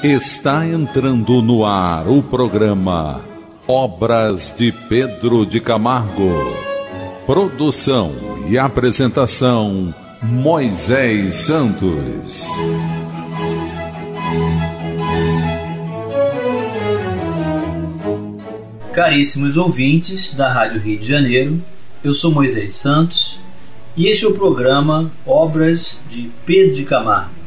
Está entrando no ar o programa Obras de Pedro de Camargo. Produção e apresentação Moisés Santos. Caríssimos ouvintes da Rádio Rio de Janeiro, eu sou Moisés Santos e este é o programa Obras de Pedro de Camargo.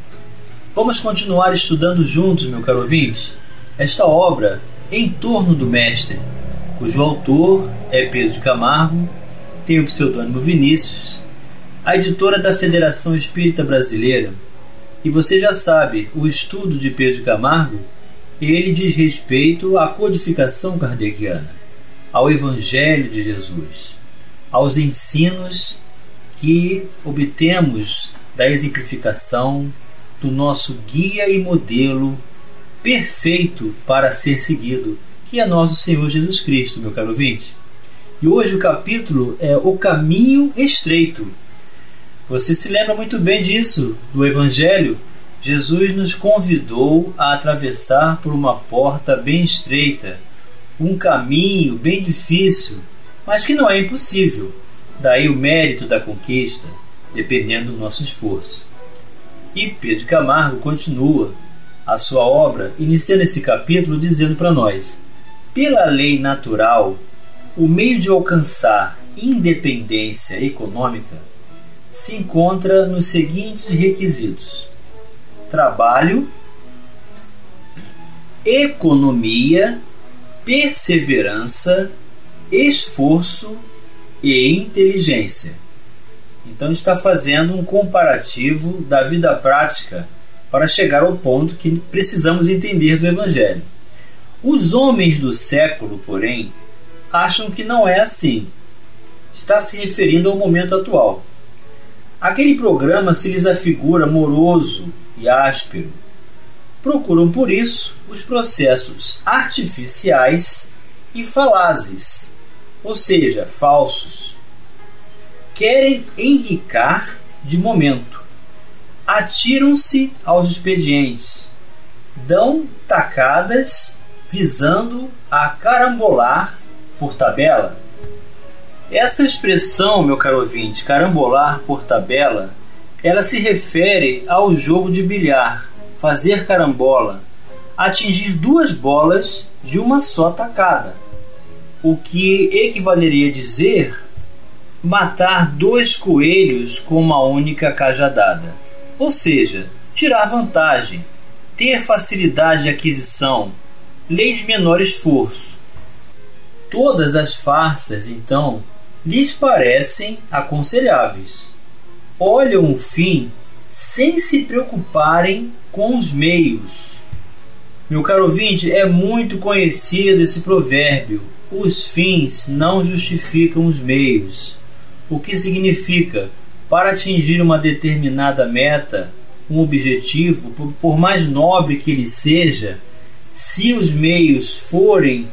Vamos continuar estudando juntos, meu caro ouvinte, esta obra Em Torno do Mestre, cujo autor é Pedro de Camargo, tem o pseudônimo Vinícius, a editora da Federação Espírita Brasileira. E você já sabe, o estudo de Pedro de Camargo, ele diz respeito à codificação kardeciana, ao Evangelho de Jesus, aos ensinos que obtemos da exemplificação do nosso guia e modelo perfeito para ser seguido, que é nosso Senhor Jesus Cristo, meu caro ouvinte. E hoje o capítulo é O Caminho Estreito. Você se lembra muito bem disso, do Evangelho? Jesus nos convidou a atravessar por uma porta bem estreita, um caminho bem difícil, mas que não é impossível. Daí o mérito da conquista, dependendo do nosso esforço. E Pedro de Camargo continua a sua obra, iniciando esse capítulo dizendo para nós: pela lei natural, o meio de alcançar independência econômica se encontra nos seguintes requisitos: trabalho, economia, perseverança, esforço e inteligência. Então está fazendo um comparativo da vida prática para chegar ao ponto que precisamos entender do Evangelho. Os homens do século, porém, acham que não é assim. Está se referindo ao momento atual. Aquele programa se lhes afigura moroso e áspero. Procuram, por isso, os processos artificiais e falazes, ou seja, falsos. Querem enricar de momento. Atiram-se aos expedientes. Dão tacadas visando a carambolar por tabela. Essa expressão, meu caro ouvinte, carambolar por tabela, ela se refere ao jogo de bilhar, fazer carambola, atingir duas bolas de uma só tacada, o que equivaleria a dizer matar dois coelhos com uma única cajadada, ou seja, tirar vantagem, ter facilidade de aquisição, lei de menor esforço. Todas as farsas, então, lhes parecem aconselháveis. Olham o fim sem se preocuparem com os meios. Meu caro ouvinte, é muito conhecido esse provérbio: os fins não justificam os meios. O que significa, para atingir uma determinada meta, um objetivo, por mais nobre que ele seja, se os meios forem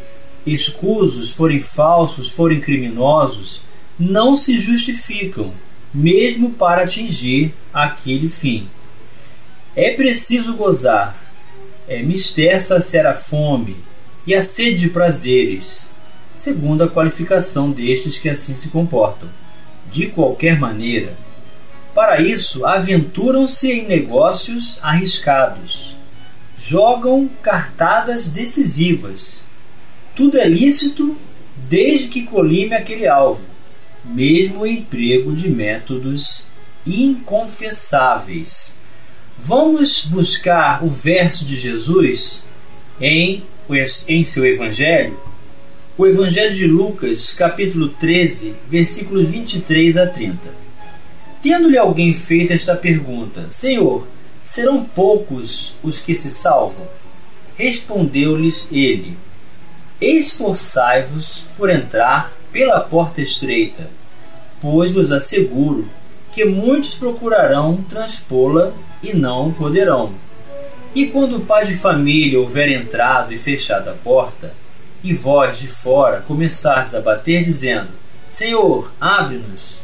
escusos, forem falsos, forem criminosos, não se justificam, mesmo para atingir aquele fim. É preciso gozar, é mister saciar a fome e a sede de prazeres, segundo a qualificação destes que assim se comportam. De qualquer maneira, para isso aventuram-se em negócios arriscados, jogam cartadas decisivas. Tudo é lícito desde que colime aquele alvo, mesmo o emprego de métodos inconfessáveis. Vamos buscar o verso de Jesus em seu Evangelho, o Evangelho de Lucas, capítulo 13, versículos 23 a 30. Tendo-lhe alguém feito esta pergunta: Senhor, serão poucos os que se salvam? Respondeu-lhes ele: esforçai-vos por entrar pela porta estreita, pois vos asseguro que muitos procurarão transpô-la e não poderão. E quando o pai de família houver entrado e fechado a porta, e vós de fora começardes a bater, dizendo: Senhor, abre-nos,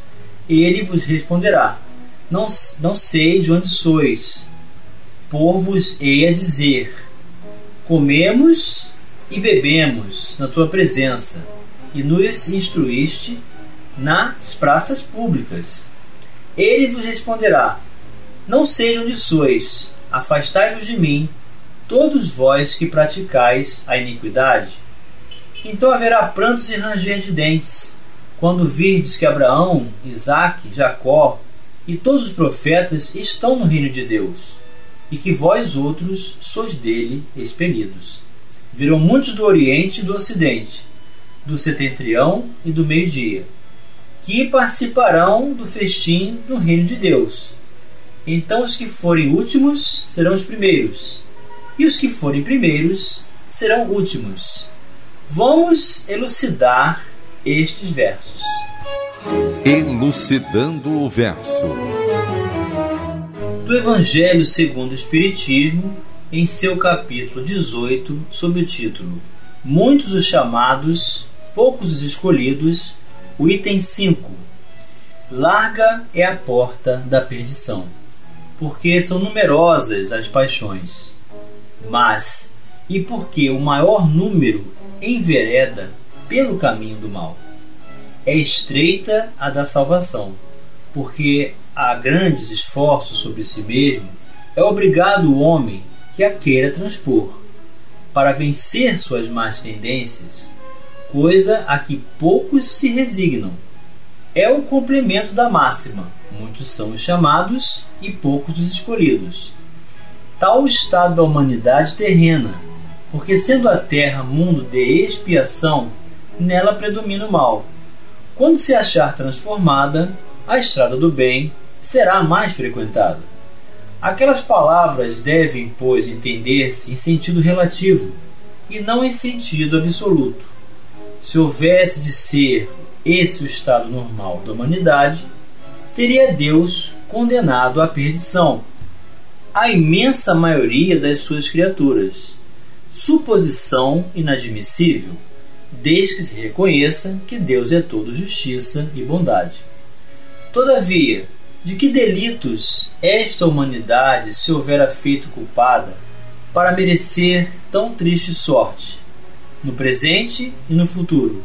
ele vos responderá: não sei de onde sois. Por vos hei a dizer: Comemos e bebemos na tua presença, e nos instruíste nas praças públicas. Ele vos responderá: não sei onde sois, afastai-vos de mim, todos vós que praticais a iniquidade. Então haverá prantos e ranger de dentes, quando virdes que Abraão, Isaque, Jacó e todos os profetas estão no reino de Deus, e que vós outros sois dele expelidos. Virão muitos do Oriente e do Ocidente, do setentrião e do meio-dia, que participarão do festim no reino de Deus. Então os que forem últimos serão os primeiros, e os que forem primeiros serão últimos. Vamos elucidar estes versos. Elucidando o verso. Do Evangelho segundo o Espiritismo, em seu capítulo 18, sob o título Muitos os chamados, poucos os escolhidos, o item 5. Larga é a porta da perdição, porque são numerosas as paixões. Mas, e porque o maior número envereda pelo caminho do mal? É estreita a da salvação, porque há grandes esforços sobre si mesmo, é obrigado o homem que a queira transpor, para vencer suas más tendências, coisa a que poucos se resignam. É o complemento da máxima: muitos são os chamados e poucos os escolhidos. Tal o estado da humanidade terrena, porque sendo a terra mundo de expiação, nela predomina o mal. Quando se achar transformada, a estrada do bem será mais frequentada. Aquelas palavras devem, pois, entender-se em sentido relativo e não em sentido absoluto. Se houvesse de ser esse o estado normal da humanidade, teria Deus condenado à perdição a imensa maioria das suas criaturas. Suposição inadmissível, desde que se reconheça que Deus é todo justiça e bondade. Todavia, de que delitos esta humanidade se houvera feito culpada para merecer tão triste sorte, no presente e no futuro,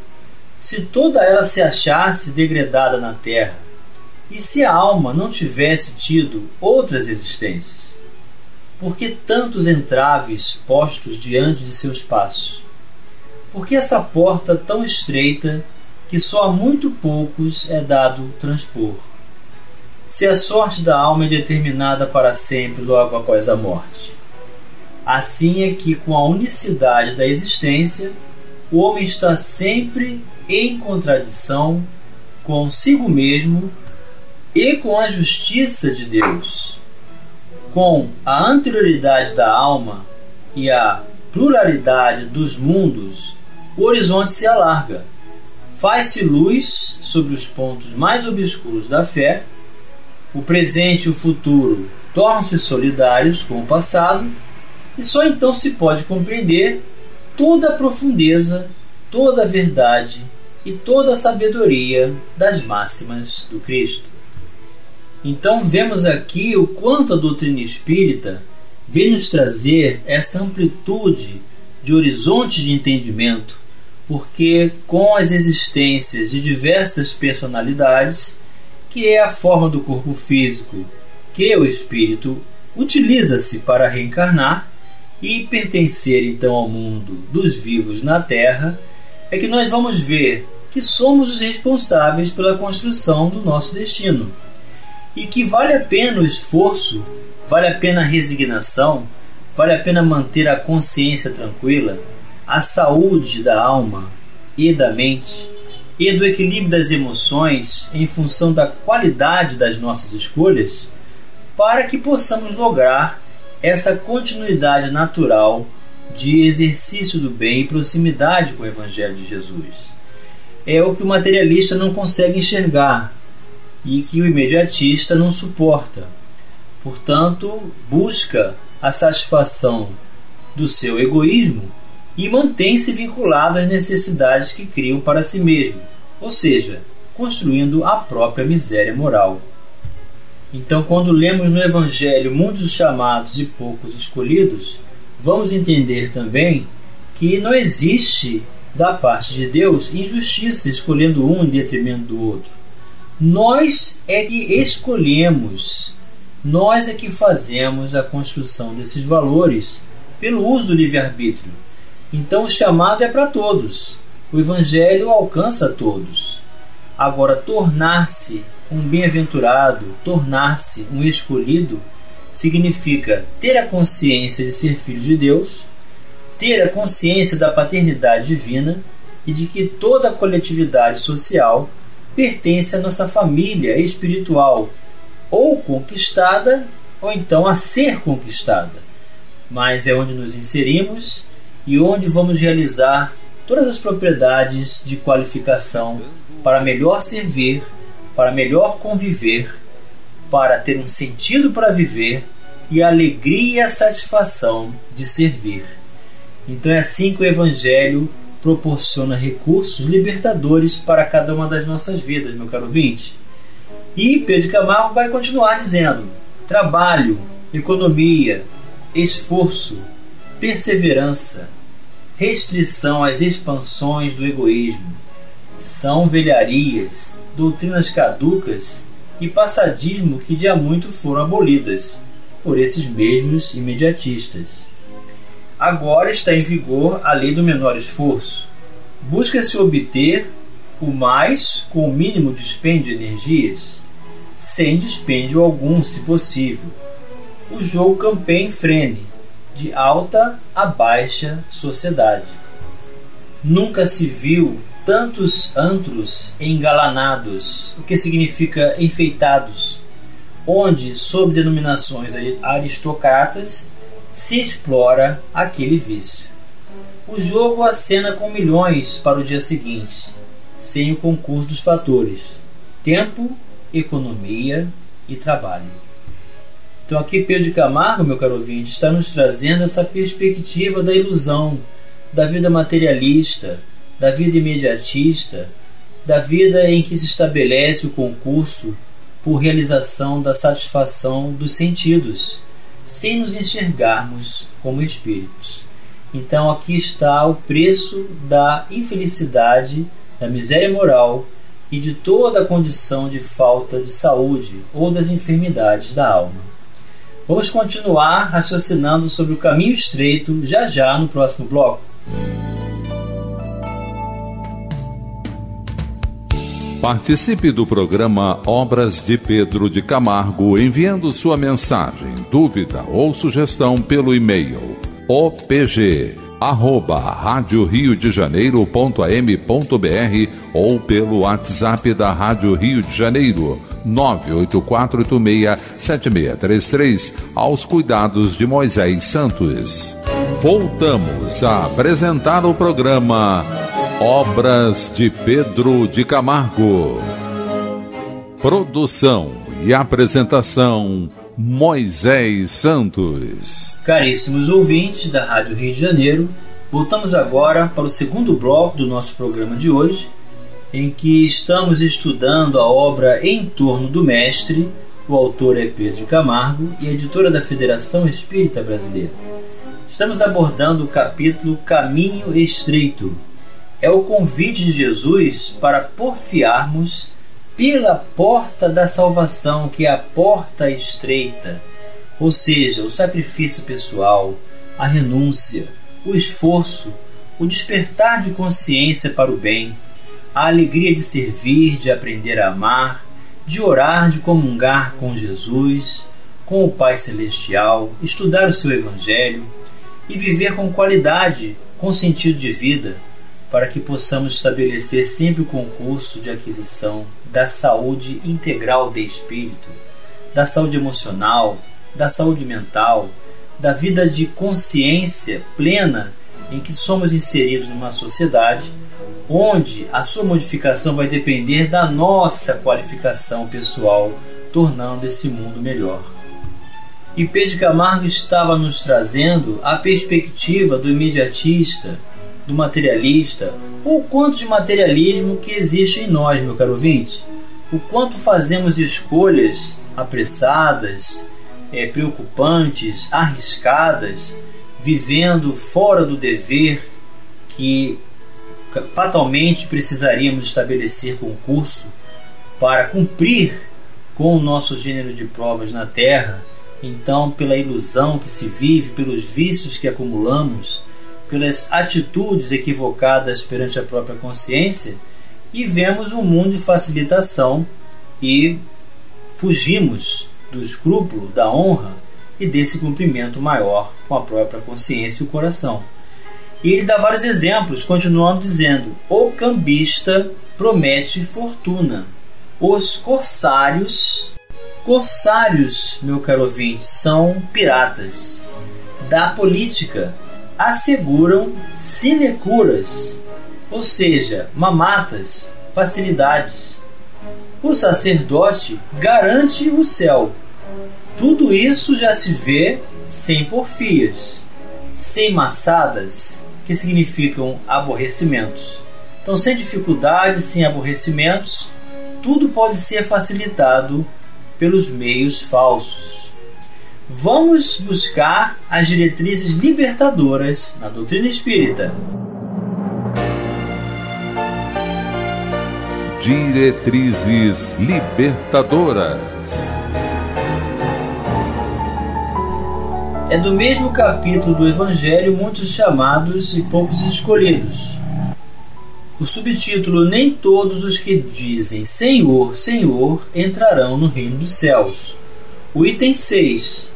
se toda ela se achasse degradada na terra, e se a alma não tivesse tido outras existências? Por que tantos entraves postos diante de seus passos? Por que essa porta tão estreita que só a muito poucos é dado transpor? Se a sorte da alma é determinada para sempre logo após a morte. Assim é que, com a unicidade da existência, o homem está sempre em contradição consigo mesmo e com a justiça de Deus. Com a anterioridade da alma e a pluralidade dos mundos, o horizonte se alarga. Faz-se luz sobre os pontos mais obscuros da fé. O presente e o futuro tornam-se solidários com o passado, e só então se pode compreender toda a profundeza, toda a verdade e toda a sabedoria das máximas do Cristo. Então vemos aqui o quanto a doutrina espírita vem nos trazer essa amplitude de horizontes de entendimento, porque com as existências de diversas personalidades, que é a forma do corpo físico que o espírito utiliza-se para reencarnar e pertencer então ao mundo dos vivos na Terra, é que nós vamos ver que somos os responsáveis pela construção do nosso destino, e que vale a pena o esforço, vale a pena a resignação, vale a pena manter a consciência tranquila, a saúde da alma e da mente, e do equilíbrio das emoções em função da qualidade das nossas escolhas, para que possamos lograr essa continuidade natural de exercício do bem e proximidade com o Evangelho de Jesus. É o que o materialista não consegue enxergar e que o imediatista não suporta. Portanto, busca a satisfação do seu egoísmo e mantém-se vinculado às necessidades que criam para si mesmo, ou seja, construindo a própria miséria moral. Então, quando lemos no Evangelho muitos chamados e poucos escolhidos, vamos entender também que não existe da parte de Deus injustiça escolhendo um em detrimento do outro. Nós é que escolhemos, nós é que fazemos a construção desses valores pelo uso do livre-arbítrio. Então o chamado é para todos, o Evangelho alcança todos. Agora, tornar-se um bem-aventurado, tornar-se um escolhido, significa ter a consciência de ser filho de Deus, ter a consciência da paternidade divina e de que toda a coletividade social pertence à nossa família espiritual, ou conquistada, ou então a ser conquistada. Mas é onde nos inserimos e onde vamos realizar todas as propriedades de qualificação para melhor servir, para melhor conviver, para ter um sentido para viver e a alegria e a satisfação de servir. Então é assim que o Evangelho proporciona recursos libertadores para cada uma das nossas vidas, meu caro ouvinte. E Pedro de Camargo vai continuar dizendo: trabalho, economia, esforço, perseverança, restrição às expansões do egoísmo, são velharias, doutrinas caducas e passadismo que de há muito foram abolidas por esses mesmos imediatistas. Agora está em vigor a lei do menor esforço. Busca-se obter o mais com o mínimo dispêndio de energias, sem dispêndio algum, se possível. O jogo campaign-frene, de alta a baixa sociedade. Nunca se viu tantos antros engalanados, o que significa enfeitados, onde, sob denominações aristocratas, se explora aquele vício. O jogo acena com milhões para o dia seguinte, sem o concurso dos fatores tempo, economia e trabalho. Então aqui Pedro de Camargo, meu caro ouvinte, está nos trazendo essa perspectiva da ilusão, da vida materialista, da vida imediatista, da vida em que se estabelece o concurso por realização da satisfação dos sentidos, sem nos enxergarmos como espíritos. Então aqui está o preço da infelicidade, da miséria moral e de toda a condição de falta de saúde ou das enfermidades da alma. Vamos continuar raciocinando sobre o caminho estreito já no próximo bloco. Participe do programa Obras de Pedro de Camargo enviando sua mensagem, dúvida ou sugestão pelo e-mail opg@radioriodejaneiro.am.br ou pelo WhatsApp da Rádio Rio de Janeiro 984867633 aos cuidados de Moisés Santos. Voltamos a apresentar o programa Obras de Pedro de Camargo. Produção e apresentação Moisés Santos. Caríssimos ouvintes da Rádio Rio de Janeiro, voltamos agora para o segundo bloco do nosso programa de hoje, em que estamos estudando a obra Em Torno do Mestre. O autor é Pedro de Camargo e a editora da Federação Espírita Brasileira. Estamos abordando o capítulo Caminho Estreito. É o convite de Jesus para porfiarmos pela porta da salvação, que é a porta estreita, ou seja, o sacrifício pessoal, a renúncia, o esforço, o despertar de consciência para o bem, a alegria de servir, de aprender a amar, de orar, de comungar com Jesus, com o Pai Celestial, estudar o seu Evangelho e viver com qualidade, com sentido de vida, para que possamos estabelecer sempre o concurso de aquisição da saúde integral de espírito, da saúde emocional, da saúde mental, da vida de consciência plena em que somos inseridos numa sociedade onde a sua modificação vai depender da nossa qualificação pessoal, tornando esse mundo melhor. E Pedro de Camargo estava nos trazendo a perspectiva do imediatista, do materialista, ou o quanto de materialismo que existe em nós, meu caro ouvinte. O quanto fazemos escolhas apressadas, preocupantes, arriscadas, vivendo fora do dever, que fatalmente precisaríamos estabelecer concurso para cumprir com o nosso gênero de provas na Terra. Então, pela ilusão que se vive, pelos vícios que acumulamos, pelas atitudes equivocadas perante a própria consciência, e vemos um mundo de facilitação e fugimos do escrúpulo, da honra e desse cumprimento maior com a própria consciência e o coração. E ele dá vários exemplos, continuando dizendo: o cambista promete fortuna. Os corsários, meu caro ouvinte, são piratas da política, asseguram sinecuras, ou seja, mamatas, facilidades. O sacerdote garante o céu. Tudo isso já se vê sem porfias, sem maçadas, que significam aborrecimentos. Então, sem dificuldades, sem aborrecimentos, tudo pode ser facilitado pelos meios falsos. Vamos buscar as diretrizes libertadoras na doutrina espírita. Diretrizes libertadoras. É do mesmo capítulo do Evangelho, muitos chamados e poucos escolhidos. O subtítulo: nem todos os que dizem Senhor, Senhor entrarão no reino dos céus. O item 6: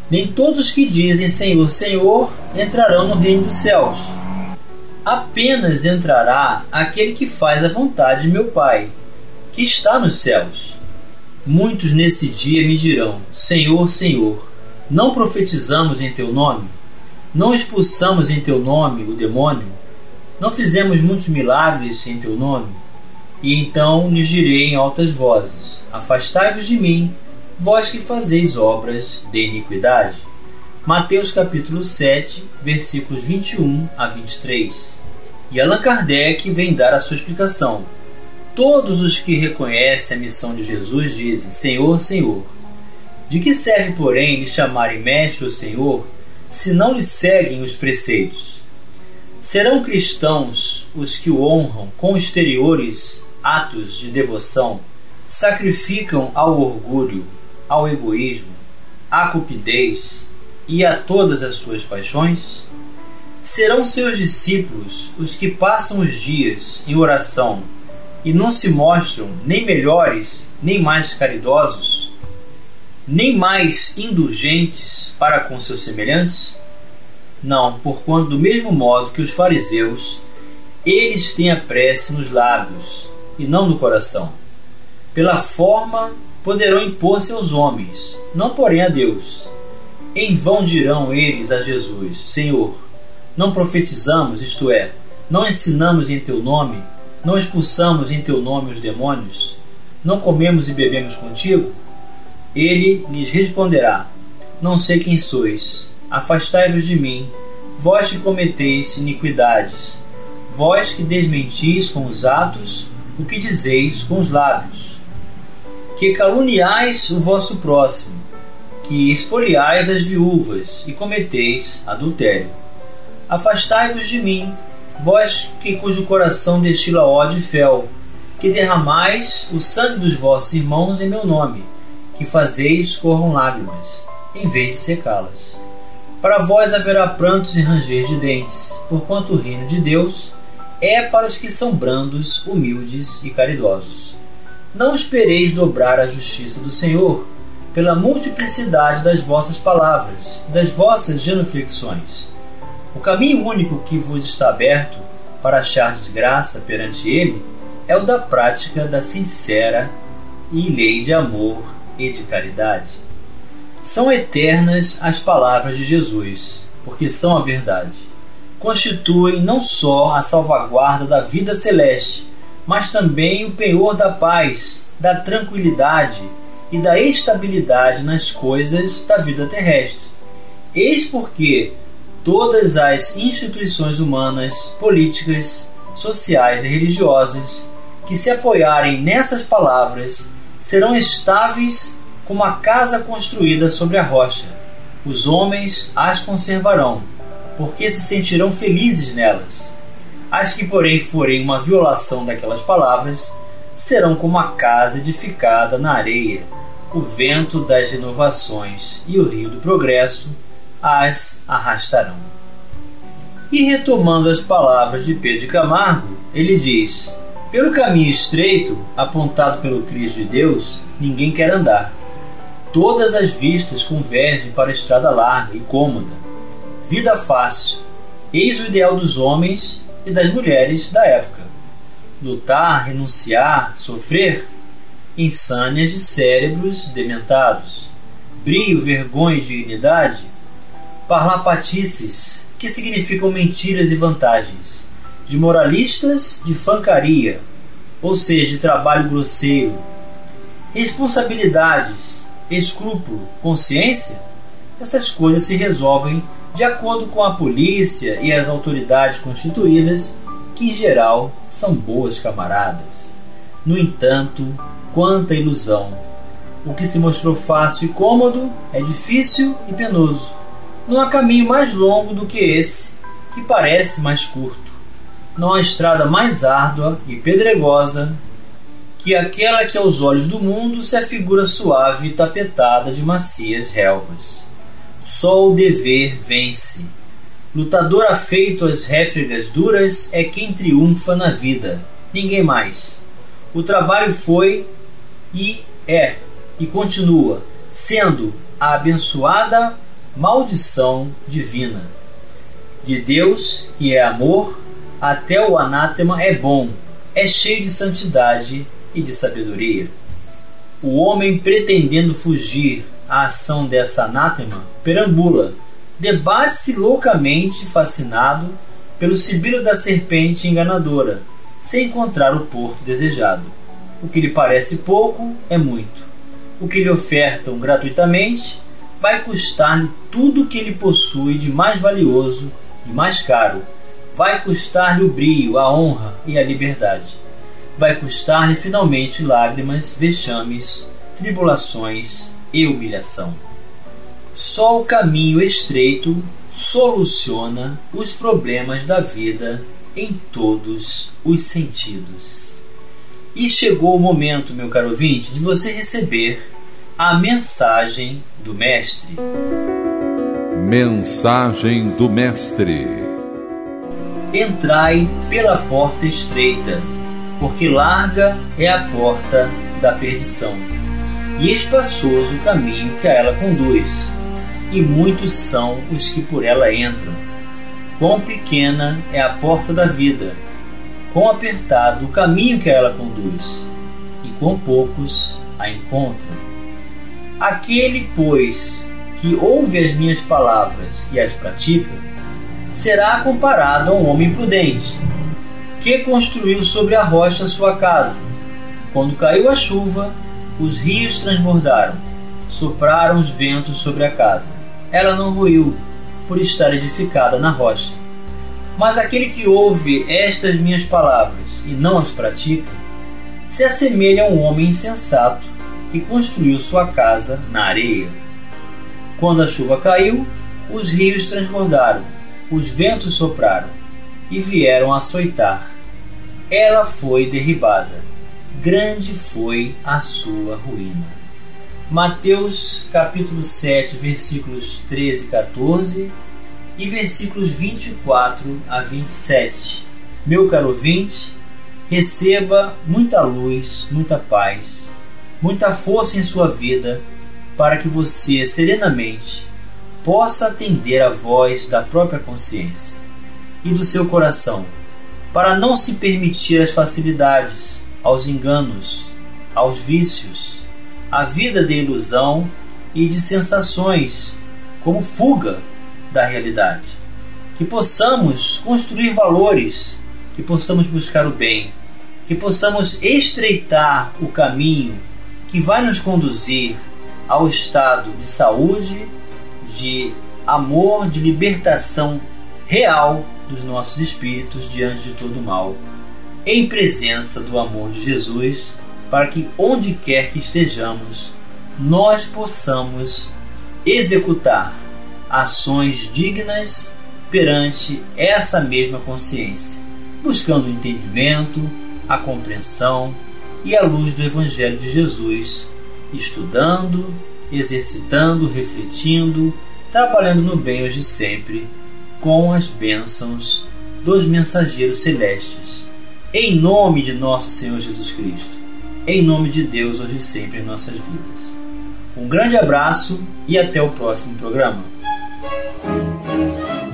nem todos os que dizem Senhor, Senhor entrarão no reino dos céus. Apenas entrará aquele que faz a vontade de meu Pai, que está nos céus. Muitos nesse dia me dirão: Senhor, Senhor, não profetizamos em teu nome? Não expulsamos em teu nome o demônio? Não fizemos muitos milagres em teu nome? E então lhes direi em altas vozes: afastai-vos de mim, vós que fazeis obras de iniquidade. Mateus capítulo 7, versículos 21 a 23. E Allan Kardec vem dar a sua explicação. Todos os que reconhecem a missão de Jesus dizem: Senhor, Senhor. De que serve, porém, lhe chamarem mestre ou senhor, se não lhe seguem os preceitos? Serão cristãos os que o honram com exteriores atos de devoção, sacrificam ao orgulho, ao egoísmo, à cupidez e a todas as suas paixões? Serão seus discípulos os que passam os dias em oração e não se mostram nem melhores, nem mais caridosos, nem mais indulgentes para com seus semelhantes? Não, porquanto do mesmo modo que os fariseus, eles têm a prece nos lábios e não no coração. Pela forma poderão impor-se aos homens, não porém a Deus. Em vão dirão eles a Jesus: Senhor, não profetizamos, isto é, não ensinamos em teu nome, não expulsamos em teu nome os demônios, não comemos e bebemos contigo? Ele lhes responderá: não sei quem sois, afastai-vos de mim, vós que cometeis iniquidades, vós que desmentis com os atos o que dizeis com os lábios, que caluniais o vosso próximo, que expoliais as viúvas e cometeis adultério. Afastai-vos de mim, vós que cujo coração destila ódio e fel, que derramais o sangue dos vossos irmãos em meu nome, que fazeis corram lágrimas, em vez de secá-las. Para vós haverá prantos e ranger de dentes, porquanto o reino de Deus é para os que são brandos, humildes e caridosos. Não espereis dobrar a justiça do Senhor, pela multiplicidade das vossas palavras e das vossas genuflexões. O caminho único que vos está aberto para achardes graça perante Ele é o da prática da sincera e lei de amor e de caridade. São eternas as palavras de Jesus, porque são a verdade. Constituem não só a salvaguarda da vida celeste, mas também o penhor da paz, da tranquilidade e da estabilidade nas coisas da vida terrestre. Eis porque todas as instituições humanas, políticas, sociais e religiosas que se apoiarem nessas palavras serão estáveis como a casa construída sobre a rocha. Os homens as conservarão, porque se sentirão felizes nelas. As que, porém, forem uma violação daquelas palavras, serão como a casa edificada na areia. O vento das renovações e o rio do progresso as arrastarão. E retomando as palavras de Pedro de Camargo, ele diz: pelo caminho estreito, apontado pelo Cristo de Deus, ninguém quer andar. Todas as vistas convergem para a estrada larga e cômoda. Vida fácil, eis o ideal dos homens e das mulheres da época. Lutar, renunciar, sofrer, insânias de cérebros dementados. Brio, vergonha e dignidade, parlapatices, que significam mentiras e vantagens, de moralistas, de fancaria, ou seja, de trabalho grosseiro, responsabilidades, escrúpulo, consciência. Essas coisas se resolvem de acordo com a polícia e as autoridades constituídas, que em geral são boas camaradas. No entanto, quanta ilusão! O que se mostrou fácil e cômodo é difícil e penoso. Não há caminho mais longo do que esse, que parece mais curto. Não há estrada mais árdua e pedregosa que aquela que aos olhos do mundo se afigura suave e tapetada de macias relvas. Só o dever vence. Lutador afeito às réfregas duras é quem triunfa na vida. Ninguém mais. O trabalho foi e é e continua sendo a abençoada maldição divina. De Deus, que é amor, até o anátema é bom, é cheio de santidade e de sabedoria. O homem, pretendendo fugir à ação dessa anátema, perambula, debate-se loucamente fascinado pelo sibilo da serpente enganadora, sem encontrar o porto desejado. O que lhe parece pouco é muito. O que lhe ofertam gratuitamente vai custar-lhe tudo o que ele possui de mais valioso e mais caro. Vai custar-lhe o brio, a honra e a liberdade. Vai custar-lhe finalmente lágrimas, vexames, tribulações e humilhação. Só o caminho estreito soluciona os problemas da vida em todos os sentidos. E chegou o momento, meu caro ouvinte, de você receber a mensagem do Mestre. Mensagem do Mestre. Entrai pela porta estreita, porque larga é a porta da perdição, e espaçoso o caminho que a ela conduz, e muitos são os que por ela entram. Quão pequena é a porta da vida, quão apertado o caminho que a ela conduz, e quão poucos a encontram. Aquele, pois, que ouve as minhas palavras e as pratica, será comparado a um homem prudente, que construiu sobre a rocha sua casa. Quando caiu a chuva, os rios transbordaram, sopraram os ventos sobre a casa. Ela não ruiu, por estar edificada na rocha. Mas aquele que ouve estas minhas palavras e não as pratica, se assemelha a um homem insensato que construiu sua casa na areia. Quando a chuva caiu, os rios transbordaram, os ventos sopraram e vieram açoitar. Ela foi derribada, grande foi a sua ruína. Mateus capítulo 7, versículos 13 e 14 e versículos 24 a 27. Meu caro ouvinte, receba muita luz, muita paz, muita força em sua vida, para que você serenamente possa atender à voz da própria consciência e do seu coração, para não se permitir as facilidades, aos enganos, aos vícios, à vida de ilusão e de sensações, como fuga da realidade. Que possamos construir valores, que possamos buscar o bem, que possamos estreitar o caminho que vai nos conduzir ao estado de saúde, de amor, de libertação real dos nossos espíritos diante de todo o mal, em presença do amor de Jesus, para que onde quer que estejamos, nós possamos executar ações dignas perante essa mesma consciência, buscando o entendimento, a compreensão e a luz do Evangelho de Jesus, estudando, exercitando, refletindo, trabalhando no bem hoje e sempre, com as bênçãos dos mensageiros celestes. Em nome de nosso Senhor Jesus Cristo, em nome de Deus hoje e sempre em nossas vidas. Um grande abraço e até o próximo programa.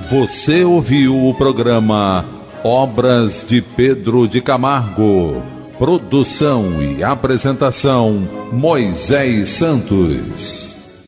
Você ouviu o programa Obras de Pedro de Camargo. Produção e apresentação Moisés Santos.